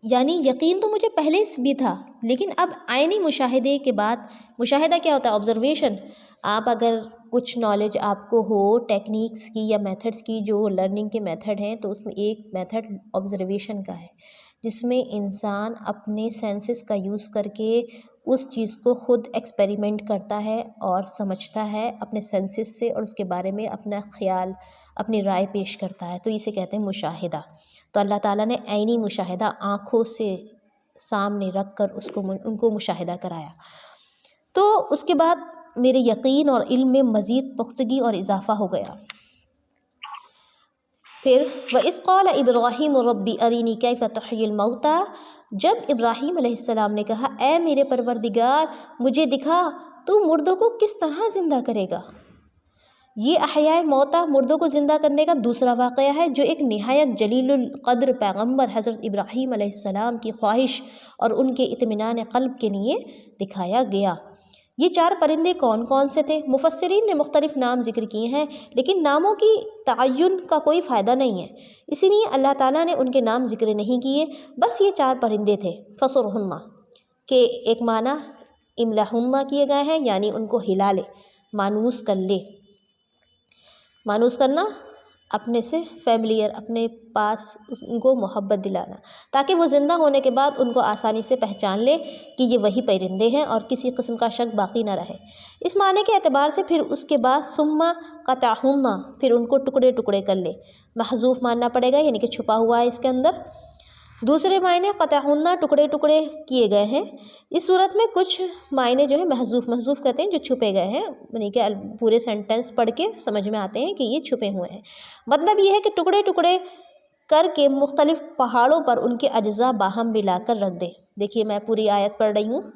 یعنی یقین تو مجھے پہلے سے بھی تھا، لیکن اب عینی مشاہدے کے بعد، مشاہدہ کیا ہوتا ہے؟ آبزرویشن. آپ اگر کچھ نالج آپ کو ہو ٹیکنیکس کی یا میتھڈس کی، جو لرننگ کے میتھڈ ہیں، تو اس میں ایک میتھڈ آبزرویشن کا ہے، جس میں انسان اپنے سینسز کا یوز کر کے اس چیز کو خود ایکسپیریمنٹ کرتا ہے اور سمجھتا ہے اپنے سینسز سے، اور اس کے بارے میں اپنا خیال، اپنی رائے پیش کرتا ہے، تو اسے کہتے ہیں مشاہدہ. تو اللہ تعالیٰ نے عینی مشاہدہ آنکھوں سے سامنے رکھ کر ان کو مشاہدہ کرایا. تو اس کے بعد میرے یقین اور علم میں مزید پختگی اور اضافہ ہو گیا. پھر وَإِذْ قَالَ إِبْرَاهِيمُ رَبِّ أَرِنِي كَيْفَ تُحْيِي الْمَوْتَى، جب ابراہیم علیہ السلام نے کہا اے میرے پروردگار مجھے دکھا تو مردوں کو کس طرح زندہ کرے گا. یہ احیاء موتا، مردوں کو زندہ کرنے کا دوسرا واقعہ ہے، جو ایک نہایت جلیل القدر پیغمبر حضرت ابراہیم علیہ السلام کی خواہش اور ان کے اطمینان قلب کے لیے دکھایا گیا. یہ 4 پرندے کون کون سے تھے؟ مفسرین نے مختلف نام ذکر کیے ہیں، لیکن ناموں کی تعین کا کوئی فائدہ نہیں ہے، اسی لیے اللہ تعالیٰ نے ان کے نام ذکر نہیں کیے. بس یہ 4 پرندے تھے. فصرہن کے ایک معنی املہن کیے گئے ہیں، یعنی ان کو ہلا لے، مانوس کر لے. مانوس کرنا، اپنے سے فیملیئر، اپنے پاس ان کو محبت دلانا، تاکہ وہ زندہ ہونے کے بعد ان کو آسانی سے پہچان لے کہ یہ وہی پرندے ہیں اور کسی قسم کا شک باقی نہ رہے. اس معنی کے اعتبار سے پھر اس کے بعد ثم قطعہن، پھر ان کو ٹکڑے ٹکڑے کر لے، محذوف ماننا پڑے گا، یعنی کہ چھپا ہوا ہے اس کے اندر. دوسرے معنی قطعہن ٹکڑے ٹکڑے کیے گئے ہیں. اس صورت میں کچھ معنی جو ہے محذوف کہتے ہیں جو چھپے گئے ہیں، یعنی کہ پورے سینٹنس پڑھ کے سمجھ میں آتے ہیں کہ یہ چھپے ہوئے ہیں. مطلب یہ ہے کہ ٹکڑے ٹکڑے کر کے مختلف پہاڑوں پر ان کے اجزاء باہم ملا کر رکھ دے. دیکھیے میں پوری آیت پڑھ رہی ہوں.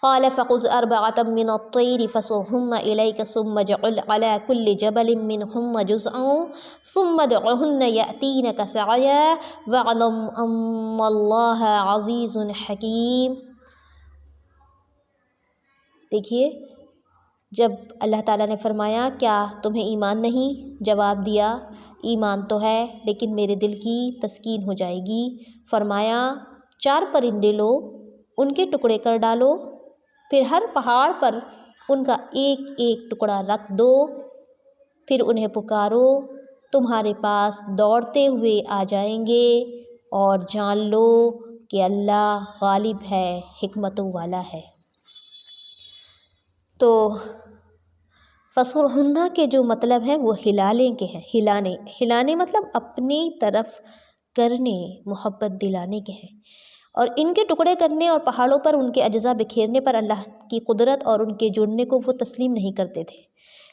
قال فخذ أربعة من الطير فصرهن إليك ثم اجعل على كل جبل منهن جزءا ثم ادعهن يأتينك سعيا واعلم أن الله عزيز حكيم. دیکھیے جب اللہ تعالیٰ نے فرمایا کیا تمہیں ایمان نہیں؟ جواب دیا ایمان تو ہے، لیکن میرے دل کی تسکین ہو جائے گی. فرمایا 4 پرندے لو، ان کے ٹکڑے کر ڈالو، پھر ہر پہاڑ پر ان کا ایک ایک ٹکڑا رکھ دو، پھر انہیں پکارو، تمہارے پاس دوڑتے ہوئے آ جائیں گے، اور جان لو کہ اللہ غالب ہے، حکمتوں والا ہے. تو فصرہن کے جو مطلب ہیں وہ ہلالے کے ہیں. ہلانے مطلب اپنی طرف کرنے، محبت دلانے کے ہیں. اور ان کے ٹکڑے کرنے اور پہاڑوں پر ان کے اجزاء بکھیرنے پر اللہ کی قدرت اور ان کے جڑنے کو وہ تسلیم نہیں کرتے تھے.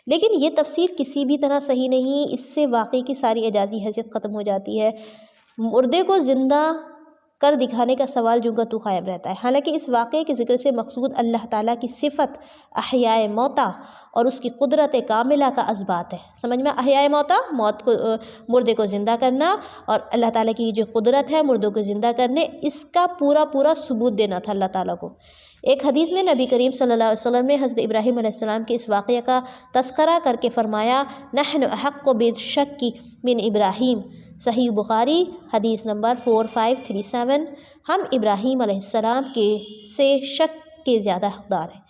لیکن یہ تفسیر کسی بھی طرح صحیح نہیں، اس سے واقعے کی ساری اعجازی حیثیت ختم ہو جاتی ہے. مردے کو زندہ کر دکھانے کا سوال جو تو قائم رہتا ہے. حالانکہ اس واقعے کے ذکر سے مقصود اللہ تعالیٰ کی صفت احیاء موتا اور اس کی قدرت کاملہ کا اثبات ہے. سمجھ میں؟ احیاء موتا، موت کو، مردے کو زندہ کرنا، اور اللہ تعالیٰ کی جو قدرت ہے مردوں کو زندہ کرنے، اس کا پورا ثبوت دینا تھا اللہ تعالیٰ کو. ایک حدیث میں نبی کریم صلی اللہ علیہ وسلم نے حضرت ابراہیم علیہ السلام کے اس واقعہ کا تذکرہ کر کے فرمایا نحن احق بالشک من ابراہیم. صحیح بخاری حدیث نمبر 4537. ہم ابراہیم علیہ السلام سے شک کے زیادہ حقدار ہیں.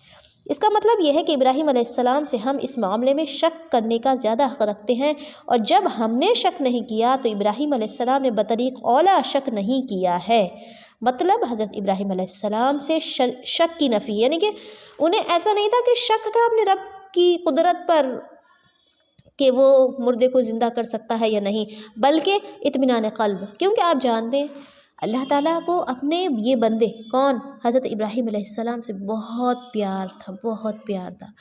اس کا مطلب یہ ہے کہ ابراہیم علیہ السلام سے ہم اس معاملے میں شک کرنے کا زیادہ حق رکھتے ہیں، اور جب ہم نے شک نہیں کیا تو ابراہیم علیہ السلام نے بطریق اولا شک نہیں کیا ہے. مطلب حضرت ابراہیم علیہ السلام سے شک کی نفی، یعنی کہ انہیں ایسا نہیں تھا کہ شک تھا اپنے رب کی قدرت پر کہ وہ مردے کو زندہ کر سکتا ہے یا نہیں، بلکہ اطمینان قلب. کیونکہ آپ جانتے ہیں اللہ تعالیٰ کو اپنے یہ بندے کون حضرت ابراہیم علیہ السلام سے بہت پیار تھا.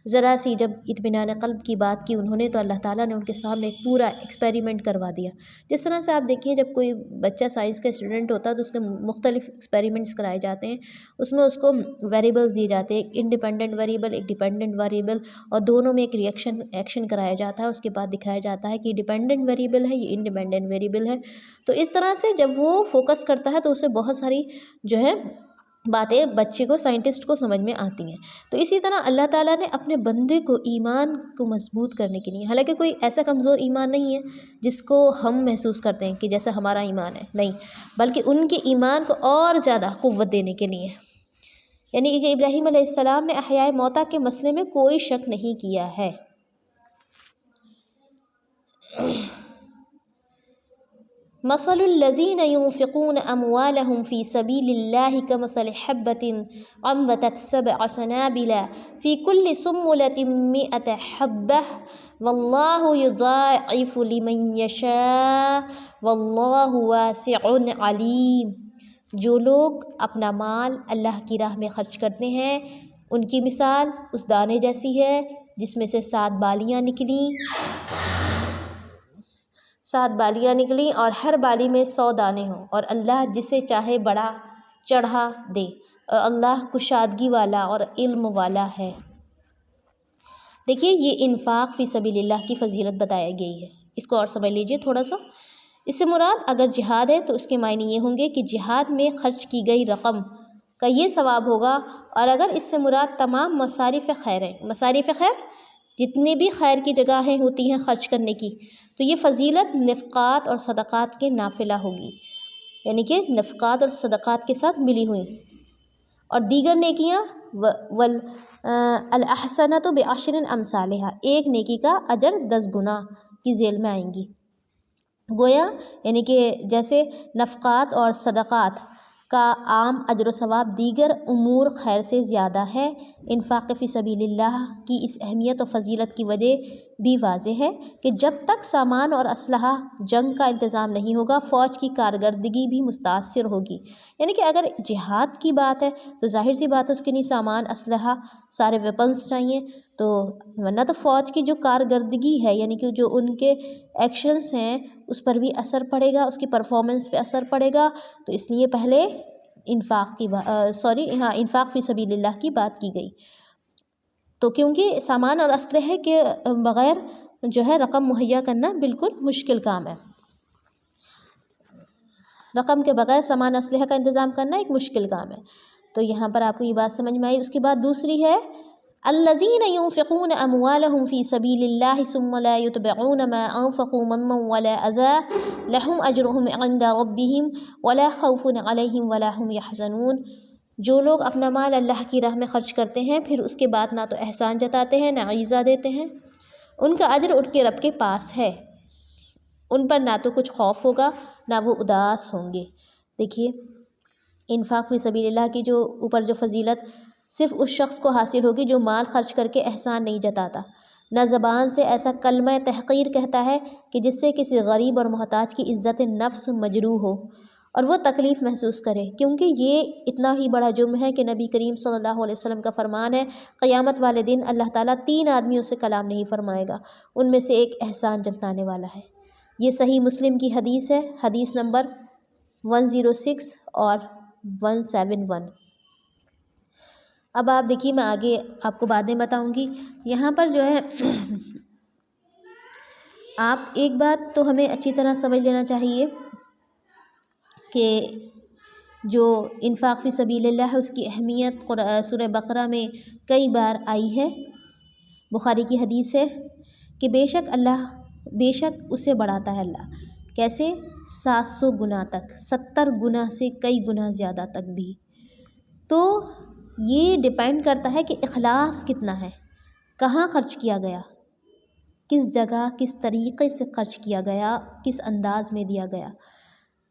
ذرا سی جب اطمینان قلب کی بات کی انہوں نے، تو اللہ تعالیٰ نے ان کے سامنے ایک پورا ایکسپیریمنٹ کروا دیا. جس طرح سے آپ دیکھیے جب کوئی بچہ سائنس کا اسٹوڈنٹ ہوتا ہے تو اس کے مختلف ایکسپیریمنٹس کرائے جاتے ہیں، اس میں اس کو ویریبلز دیے جاتے ہیں، ایک انڈیپینڈنٹ ویریبل، ایک ڈیپینڈنٹ ویریبل، اور دونوں میں ایک ایکشن کرایا جاتا ہے. اس کے بعد دکھایا جاتا ہے کہ یہ ڈیپینڈنٹ ویریبل ہے، یہ انڈیپینڈنٹ ویریبل ہے. تو اس طرح سے جب وہ فوکس کرتا ہے تو اسے بہت ساری جو ہے باتیں بچے کو، سائنٹسٹ کو سمجھ میں آتی ہیں۔ تو اسی طرح اللہ تعالیٰ نے اپنے بندے کو ایمان کو مضبوط کرنے کے لیے، حالانکہ کوئی ایسا کمزور ایمان نہیں ہے جس کو ہم محسوس کرتے ہیں کہ جیسا ہمارا ایمان ہے، نہیں، بلکہ ان کے ایمان کو اور زیادہ قوت دینے کے لیے، یعنی کہ ابراہیم علیہ السلام نے احیاء موتا کے مسئلے میں کوئی شک نہیں کیا ہے۔ مثل الذین ينفقون اموالهم في سبيل الله كمثل حبة انبتت 7 سنابل في كل سنبلة 100 حبة والله يضاعف لمن يشاء والله واسع علیم۔ جو لوگ اپنا مال اللہ کی راہ میں خرچ کرتے ہیں ان کی مثال اس دانے جیسی ہے جس میں سے 7 بالیاں نکلیں اور ہر بالی میں 100 دانے ہوں، اور اللہ جسے چاہے بڑا چڑھا دے، اور اللہ کشادگی والا اور علم والا ہے۔ دیکھیے یہ انفاق فی سبیل اللہ کی فضیلت بتائی گئی ہے، اس کو اور سمجھ لیجئے تھوڑا سا۔ اس سے مراد اگر جہاد ہے تو اس کے معنی یہ ہوں گے کہ جہاد میں خرچ کی گئی رقم کا یہ ثواب ہوگا، اور اگر اس سے مراد تمام مصارف خیر ہیں، مصارف خیر جتنی بھی خیر کی جگہیں ہوتی ہیں خرچ کرنے کی، تو یہ فضیلت نفقات اور صدقات کے نافلہ ہوگی، یعنی کہ نفقات اور صدقات کے ساتھ ملی ہوئی، اور دیگر نیکیاں الحسنۃ بعشر امثالہا، ایک نیکی کا اجر 10 گنا کی ذیل میں آئیں گی۔ گویا یعنی کہ جیسے نفقات اور صدقات کا عام اجر و ثواب دیگر امور خیر سے زیادہ ہے، انفاق فی سبیل اللہ کی اس اہمیت و فضیلت کی وجہ بھی واضح ہے کہ جب تک سامان اور اسلحہ جنگ کا انتظام نہیں ہوگا فوج کی کارکردگی بھی متاثر ہوگی، یعنی کہ اگر جہاد کی بات ہے تو ظاہر سی بات ہے اس کے لیے سامان، اسلحہ، سارے ویپنز چاہیے، تو ورنہ تو فوج کی جو کارکردگی ہے یعنی کہ جو ان کے ایکشنز ہیں اس پر بھی اثر پڑے گا، اس کی پرفارمنس پہ اثر پڑے گا، تو اس لیے پہلے انفاق فی سبیل اللہ کی بات کی گئی۔ تو کیونکہ سامان اور اسلحے کے بغیر جو ہے رقم مہیا کرنا بالکل مشکل کام ہے، رقم کے بغیر سامان اسلحہ کا انتظام کرنا ایک مشکل کام ہے۔ تو یہاں پر آپ کو یہ بات سمجھ میں آئی۔ اس کے بعد دوسری ہے الذین ينفقون اموالهم في سبيل الله ثم لا يتبعون ما انفقوا منا ولا اذى لهم اجرهم عند ربهم ولا خوف عليهم ولا هم يحزنون۔ جو لوگ اپنا مال اللہ کی راہ میں خرچ کرتے ہیں پھر اس کے بعد نہ تو احسان جتاتے ہیں نہ عیزہ دیتے ہیں، ان کا اجر ان کے رب کے پاس ہے، ان پر نہ تو کچھ خوف ہوگا نہ وہ اداس ہوں گے۔ دیکھیے انفاق فی سبیل اللہ کی جو اوپر جو فضیلت صرف اس شخص کو حاصل ہوگی جو مال خرچ کر کے احسان نہیں جتاتا، نہ زبان سے ایسا کلمہ تحقیر کہتا ہے کہ جس سے کسی غریب اور محتاج کی عزت نفس مجروح ہو اور وہ تکلیف محسوس کرے، کیونکہ یہ اتنا ہی بڑا جرم ہے کہ نبی کریم صلی اللہ علیہ وسلم کا فرمان ہے قیامت والے دن اللہ تعالیٰ 3 آدمیوں سے کلام نہیں فرمائے گا، ان میں سے ایک احسان جتانے والا ہے۔ یہ صحیح مسلم کی حدیث ہے، حدیث نمبر 106 اور 171۔ اب آپ دیکھیے میں آگے آپ کو باتیں بتاؤں گی، یہاں پر جو ہے آپ ایک بات تو ہمیں اچھی طرح سمجھ لینا چاہیے کہ جو انفاق فی سبیل اللہ ہے اس کی اہمیت سورہ بقرہ میں کئی بار آئی ہے۔ بخاری کی حدیث ہے کہ بے شک اسے بڑھاتا ہے اللہ، کیسے؟ 700 گنا تک، 70 گنا سے کئی گنا زیادہ تک بھی۔ تو یہ ڈیپینڈ کرتا ہے کہ اخلاص کتنا ہے، کہاں خرچ کیا گیا، کس جگہ، کس طریقے سے خرچ کیا گیا، کس انداز میں دیا گیا،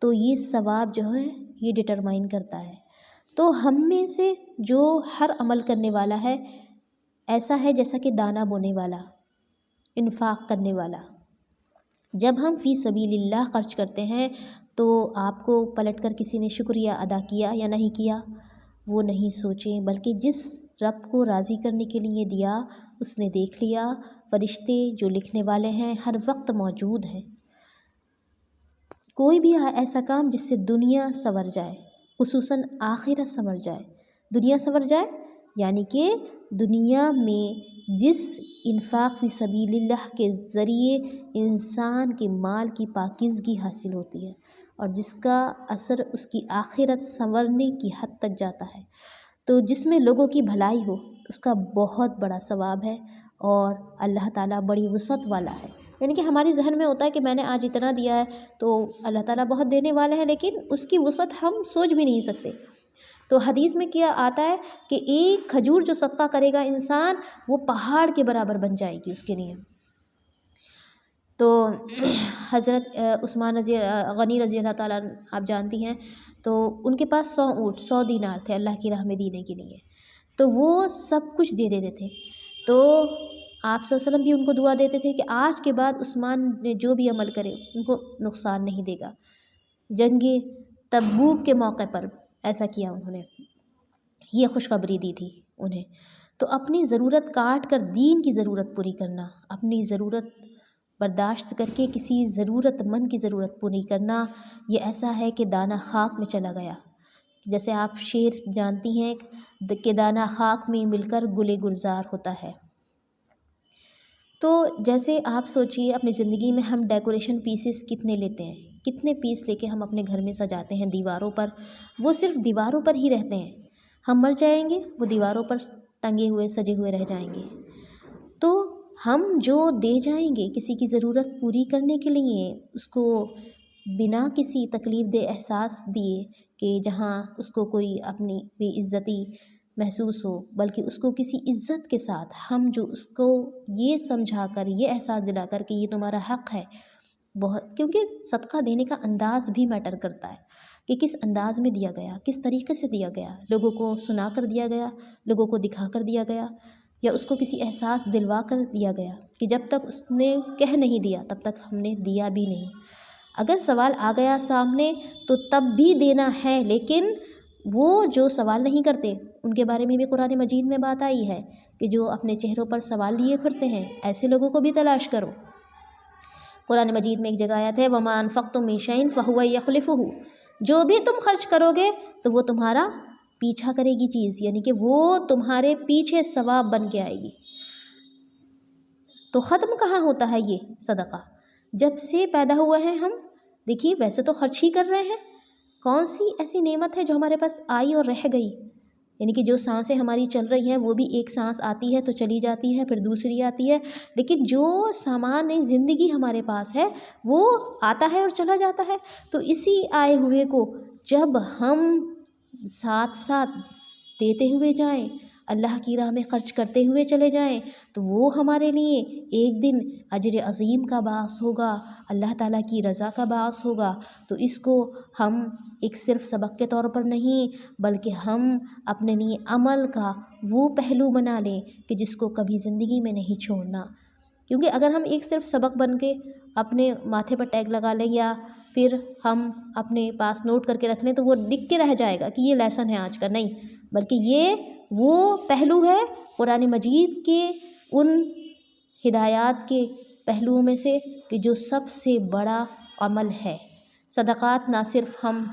تو یہ ثواب جو ہے یہ ڈٹرمائن کرتا ہے۔ تو ہم میں سے جو ہر عمل کرنے والا ہے ایسا ہے جیسا کہ دانہ بونے والا، انفاق کرنے والا۔ جب ہم فی سبیل اللہ خرچ کرتے ہیں تو آپ کو پلٹ کر کسی نے شکریہ ادا کیا یا نہیں کیا وہ نہیں سوچیں، بلکہ جس رب کو راضی کرنے کے لیے دیا اس نے دیکھ لیا، فرشتے جو لکھنے والے ہیں ہر وقت موجود ہیں۔ کوئی بھی ایسا کام جس سے دنیا سنور جائے، خصوصاً آخرت سنور جائے، دنیا سنور جائے یعنی کہ دنیا میں جس انفاق فی سبیل اللہ کے ذریعے انسان کے مال کی پاکیزگی حاصل ہوتی ہے اور جس کا اثر اس کی آخرت سنورنے کی حد تک جاتا ہے۔ تو جس میں لوگوں کی بھلائی ہو اس کا بہت بڑا ثواب ہے، اور اللہ تعالیٰ بڑی وسعت والا ہے۔ یعنی کہ ہماری ذہن میں ہوتا ہے کہ میں نے آج اتنا دیا ہے تو اللہ تعالیٰ بہت دینے والے ہیں، لیکن اس کی وسعت ہم سوچ بھی نہیں سکتے۔ تو حدیث میں کیا آتا ہے کہ ایک کھجور جو صدقہ کرے گا انسان، وہ پہاڑ کے برابر بن جائے گی اس کے لیے۔ تو حضرت عثمان غنی رضی اللہ تعالیٰ آپ جانتی ہیں، تو ان کے پاس 100 اونٹ 100 دینار تھے اللہ کی راہ میں دینے کے لیے، تو وہ سب کچھ دے دیتے تھے۔ تو آپ صلی اللہ علیہ وسلم بھی ان کو دعا دیتے تھے کہ آج کے بعد عثمان نے جو بھی عمل کرے ان کو نقصان نہیں دے گا۔ جنگ تبوک کے موقع پر ایسا کیا انہوں نے، یہ خوشخبری دی تھی انہیں۔ تو اپنی ضرورت کاٹ کر دین کی ضرورت پوری کرنا، اپنی ضرورت برداشت کر کے کسی ضرورت مند کی ضرورت پوری کرنا، یہ ایسا ہے کہ دانہ خاک میں چلا گیا۔ جیسے آپ شعر جانتی ہیں کہ دانہ خاک میں مل کر گلے گلزار ہوتا ہے۔ تو جیسے آپ سوچئے اپنی زندگی میں ہم ڈیکوریشن پیسز کتنے لیتے ہیں، کتنے پیس لے کے ہم اپنے گھر میں سجاتے ہیں دیواروں پر، وہ صرف دیواروں پر ہی رہتے ہیں، ہم مر جائیں گے وہ دیواروں پر ٹنگے ہوئے سجے ہوئے رہ جائیں گے۔ تو ہم جو دے جائیں گے کسی کی ضرورت پوری کرنے کے لیے، اس کو بنا کسی تکلیف دہ احساس دیے کہ جہاں اس کو کوئی اپنی بے عزتی محسوس ہو، بلکہ اس کو کسی عزت کے ساتھ ہم جو اس کو یہ سمجھا کر، یہ احساس دلا کر کہ یہ تمہارا حق ہے، بہت، کیونکہ صدقہ دینے کا انداز بھی میٹر کرتا ہے کہ کس انداز میں دیا گیا، کس طریقے سے دیا گیا، لوگوں کو سنا کر دیا گیا، لوگوں کو دکھا کر دیا گیا، یا اس کو کسی احساس دلوا کر دیا گیا کہ جب تک اس نے کہہ نہیں دیا تب تک ہم نے دیا بھی نہیں۔ اگر سوال آ گیا سامنے تو تب بھی دینا ہے، لیکن وہ جو سوال نہیں کرتے ان کے بارے میں بھی قرآن مجید میں بات آئی ہے کہ جو اپنے چہروں پر سوال لیے پھرتے ہیں، ایسے لوگوں کو بھی تلاش کرو۔ قرآن مجید میں ایک جگہ آیت ہے وَمَا أَنفَقْتُم مِّن شَيْءٍ فَهُوَ يَخْلِفُهُ، جو بھی تم خرچ کرو گے تو وہ تمہارا پیچھا کرے گی چیز، یعنی کہ وہ تمہارے پیچھے ثواب بن کے آئے گی۔ تو ختم کہاں ہوتا ہے یہ صدقہ؟ جب سے پیدا ہوئے ہیں ہم، دیکھیے ویسے تو خرچ ہی کر رہے ہیں، کون سی ایسی نعمت ہے جو ہمارے پاس آئی اور رہ گئی؟ یعنی کہ جو سانسیں ہماری چل رہی ہیں وہ بھی ایک سانس آتی ہے تو چلی جاتی ہے، پھر دوسری آتی ہے، لیکن جو سامان زندگی ہمارے پاس ہے وہ آتا ہے اور چلا جاتا ہے۔ تو اسی آئے ہوئے کو جب ہم ساتھ ساتھ دیتے ہوئے جائیں، اللہ کی راہ میں خرچ کرتے ہوئے چلے جائیں، تو وہ ہمارے لیے ایک دن اجر عظیم کا باعث ہوگا، اللہ تعالیٰ کی رضا کا باعث ہوگا۔ تو اس کو ہم ایک صرف سبق کے طور پر نہیں، بلکہ ہم اپنے لیے عمل کا وہ پہلو بنا لیں کہ جس کو کبھی زندگی میں نہیں چھوڑنا۔ کیونکہ اگر ہم ایک صرف سبق بن کے اپنے ماتھے پر ٹیگ لگا لیں یا پھر ہم اپنے پاس نوٹ کر کے رکھ لیں تو وہ لکھ کے رہ جائے گا کہ یہ لیسن ہے آج کا، نہیں، بلکہ یہ وہ پہلو ہے قرآن مجید کے ان ہدایات کے پہلوؤں میں سے کہ جو سب سے بڑا عمل ہے۔ صدقات نہ صرف ہم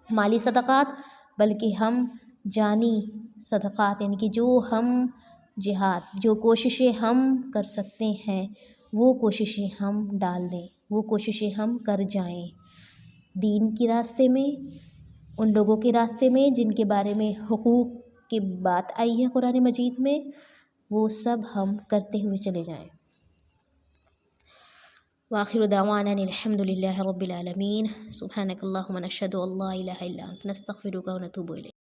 مالی صدقات بلکہ ہم جانی صدقات، یعنی کہ جو ہم جہاد، جو کوششیں ہم کر سکتے ہیں وہ کوششیں ہم ڈال دیں، وہ کوششیں ہم کر جائیں دین کے راستے میں، ان لوگوں کے راستے میں جن کے بارے میں حقوق کی بات آئی ہے قرآن مجید میں، وہ سب ہم کرتے ہوئے چلے جائیں۔ وآخر دعوانا الحمد للہ رب العالمین، سبحانک اللہم نشہد ان لا الہ الا انت نستغفرک ونتوب الیک۔